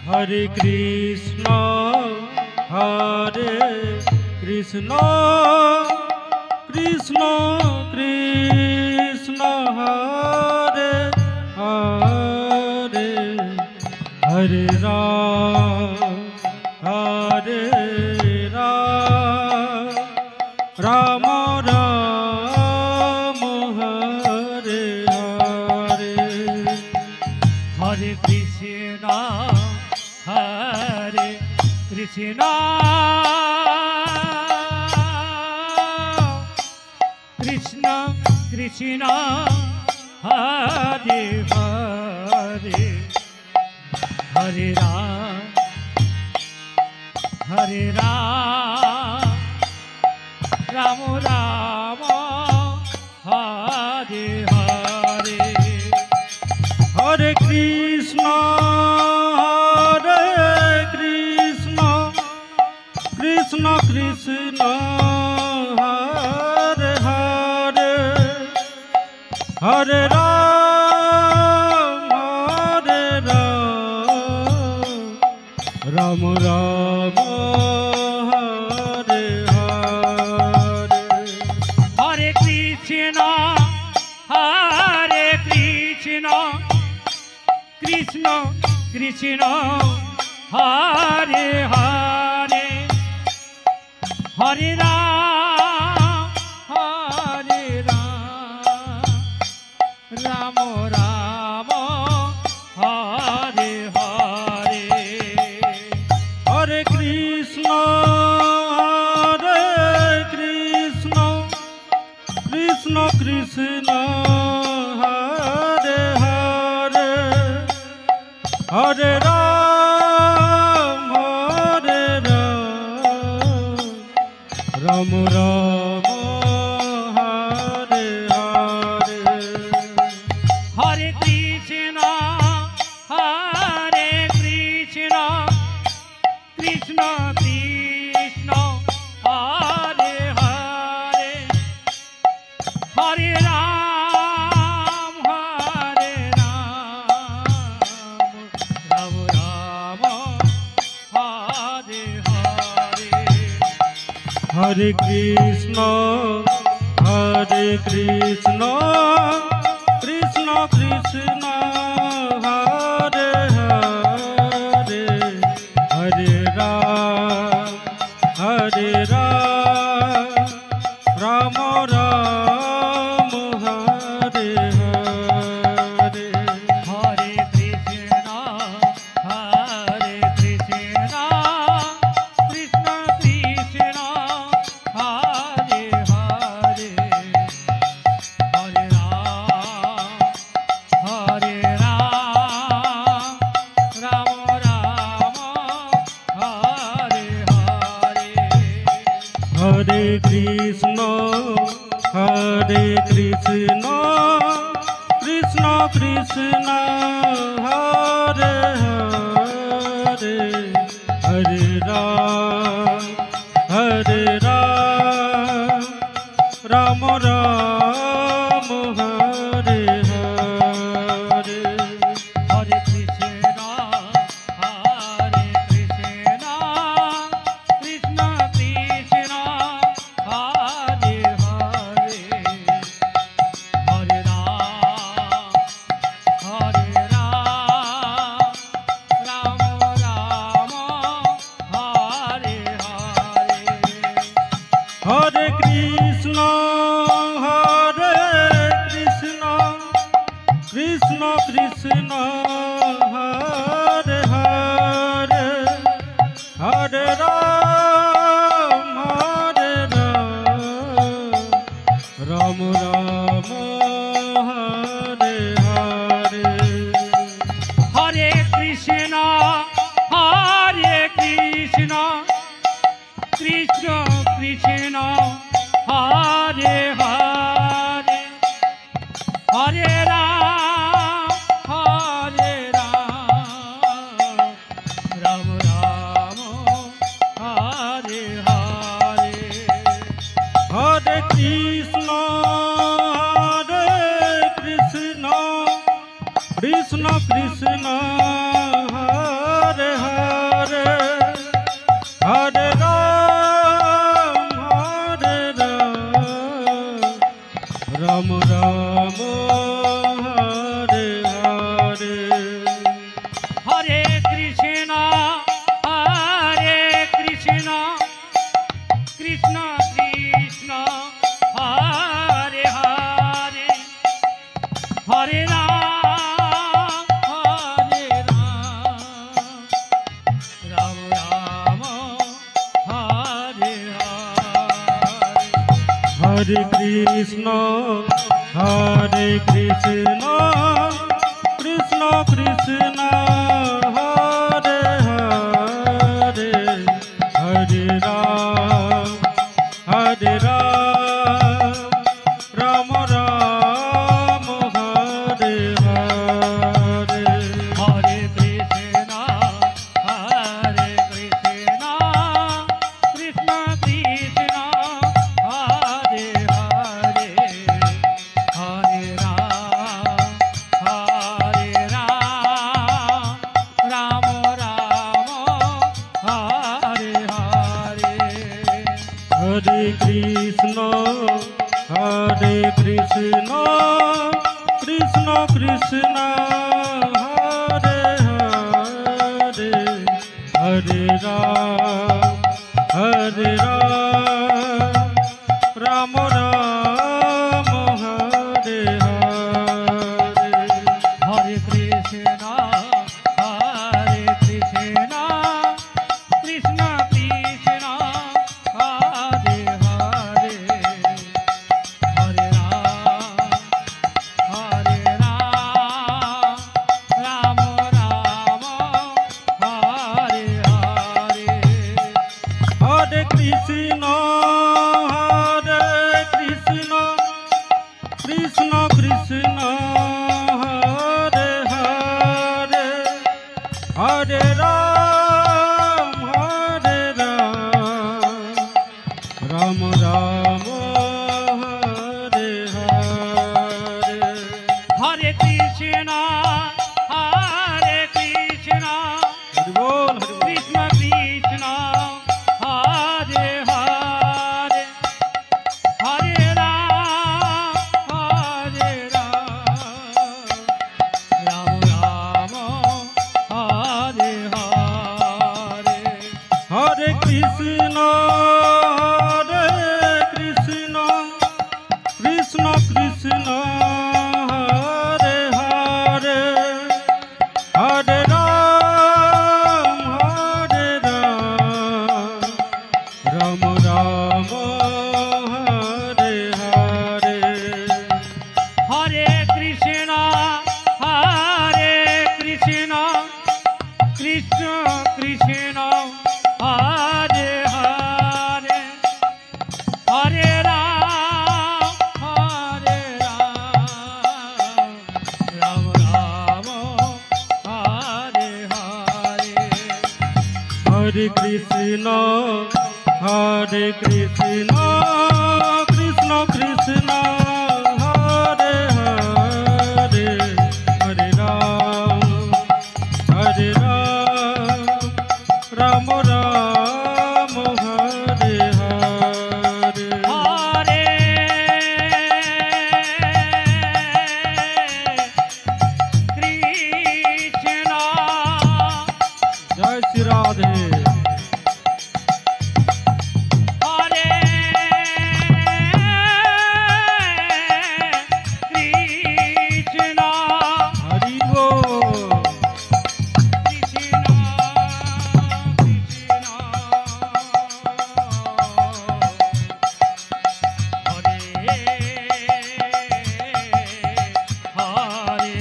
हरे Krishna Krishna Krishna Hare Hare Hare Ram Ram Ram Hare Hare Hare Krishna Krishna Krishna Hare Hare Hare Ram Ram Ram Hare Hare Hare Krishna Krishna Krishna Hare Hare Hare Ram Ram Ram Hare Hare Hare Krishna Krishna Krishna Hare Hare Hare Ram Ram Ram Hare Hare Hare Krishna Krishna Krishna Hare Hare Hare Ram Ram Ram Hare Hare Hare Krishna Krishna Krishna Hare Hare Hare Ram Ram Ram Hare Hare Hare Krishna Krishna Krishna Hare Hare Hare Ram Ram Ram Hare Hare Hare Krishna Krishna Krishna Hare Hare Hare Ram Ram Hare Hare Hare Krishna Krishna Krishna Hare Hare Hare Ram Ram Ram Hare Hare Hare Krishna Krishna Krishna Hare Hare Hare Ram Krishna হরে Krishna Krishna Krishna Hare Hare Hare Ram Ram Ram Hare Hare Hare Krishna Krishna Krishna Hare Hare Hare Ram Ram Ram Hare Hare Hare Krishna Krishna Krishna Hare Hare Hare Ram Ram Hare Hare Hare Krishna Krishna Krishna Hare Hare Hare Ram Ram Hare Hare Hare Krishna Krishna Krishna Hare Hare Hare Ram Ram Hare Hare Hare Krishna Krishna Krishna Hare Hare Hare Ram Ram Ram Hare Hare Hare Krishna Hari বল Hari বল। Krishna Krishna Hare Hare Hare Ram Ram Ram Hare Hare Hare Krishna Krishna Krishna Hare Hare Hare Ram Ram Ram Hare Hare Hare Krishna Krishna Krishna Hare Hare Hare Ram Ram Ram Hare Hare Hare Krishna Krishna Krishna Hare Hare Hare Ram Ram Ram Hare Hare Hare Krishna জয় Shri Radhe হরে Krishna Hari বল। Krishna Krishna Hare Hare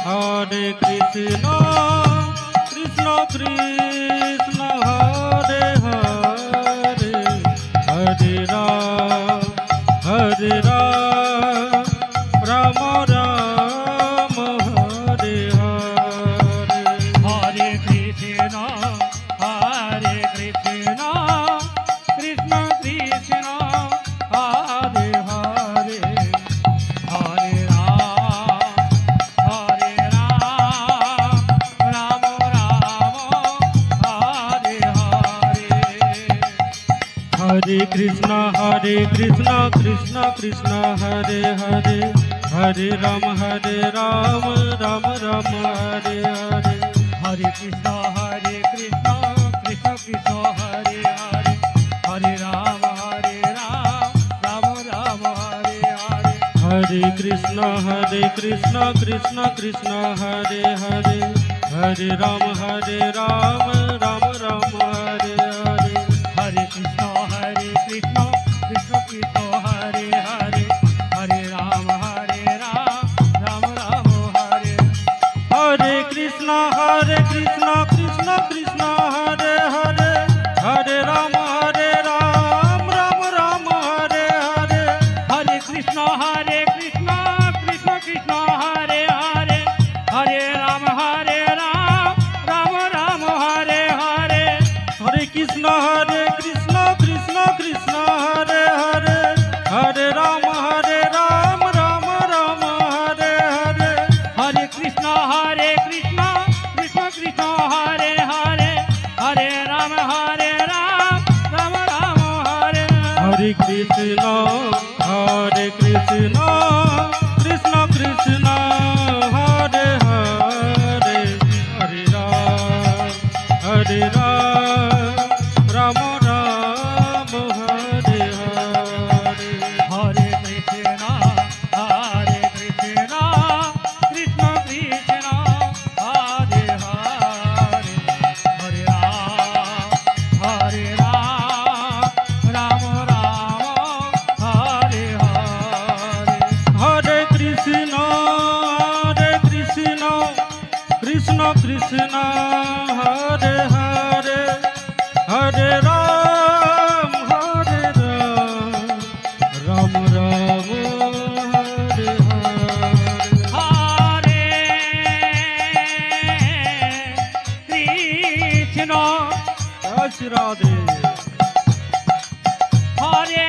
Hare Krishna Krishna Krishna Hare Hare Hare Ram Krishna Krishna Krishna Hare Hare Hare Ram Ram Ram Hare Hare Hare Krishna Krishna Krishna Hare Hare Hare Ram Ram Ram Hare Hare Hare Krishna Krishna Krishna Hare Hare Hare Ram Ram Ram Hare Hare Hare Krishna Krishna Krishna Hare Hare Hare Ram Ram Ram Hare Hare Krishna Krishna Krishna Hare Hare Hare Ram Ram Ram Hare Hare Hare Krishna Krishna Krishna Hare Hare Hare Ram Ram Ram Hare Hare Hare Krishna Krishna Krishna Hare Hare Hare Ram Ram Ram Hare Hare Hare Krishna Krishna Krishna Hare Hare Hare Ram Ram Ram Hare Hare Krishna Krishna Krishna Hare Hare Hare Ram Ram Ram Hare Hare Hare Krishna Krishna Krishna Hare Hare Hare Ram Ram Hare Hare Hare Krishna Krishna Krishna Hare Hare Hare Ram Ram Ram Hare Hare Hare Krishna জয় Shri Radhe হরে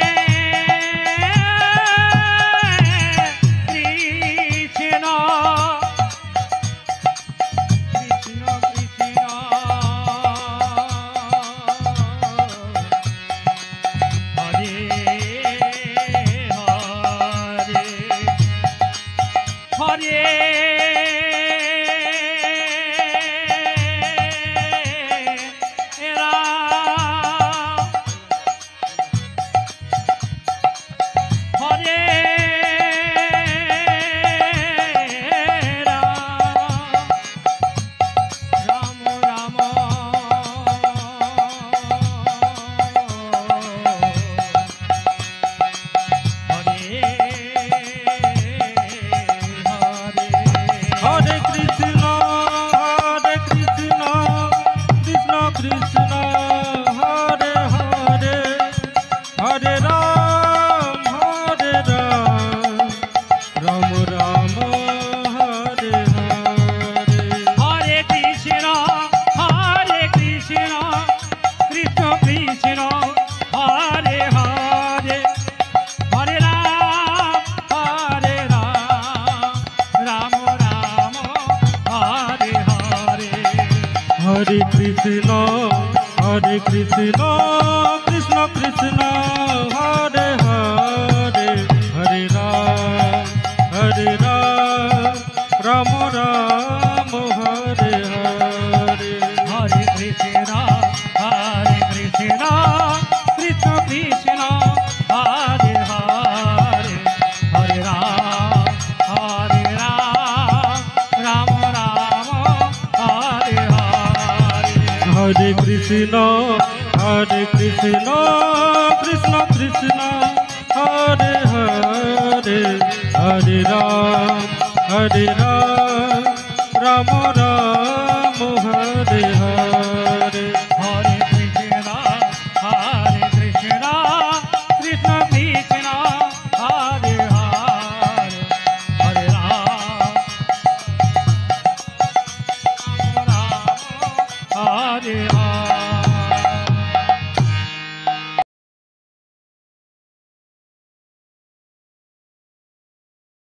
Krishna Krishna Krishna Hare Hare Hare Ram হরে Ram Ram Hare Hare Krishna Krishna Krishna Hare Hare Hare Ram Ram Ram Hare Hare Hare Krishna Krishna Krishna Hare Hare Hare Ram Ram Hare Hare Hare Krishna Krishna Krishna Hare Hare Hare Ram Ram Hare Hare Hare Krishna Krishna Krishna Hare Hare Hare Ram Ram Hare Hare Hare Krishna Krishna Krishna Hare Hare Hare Ram Ram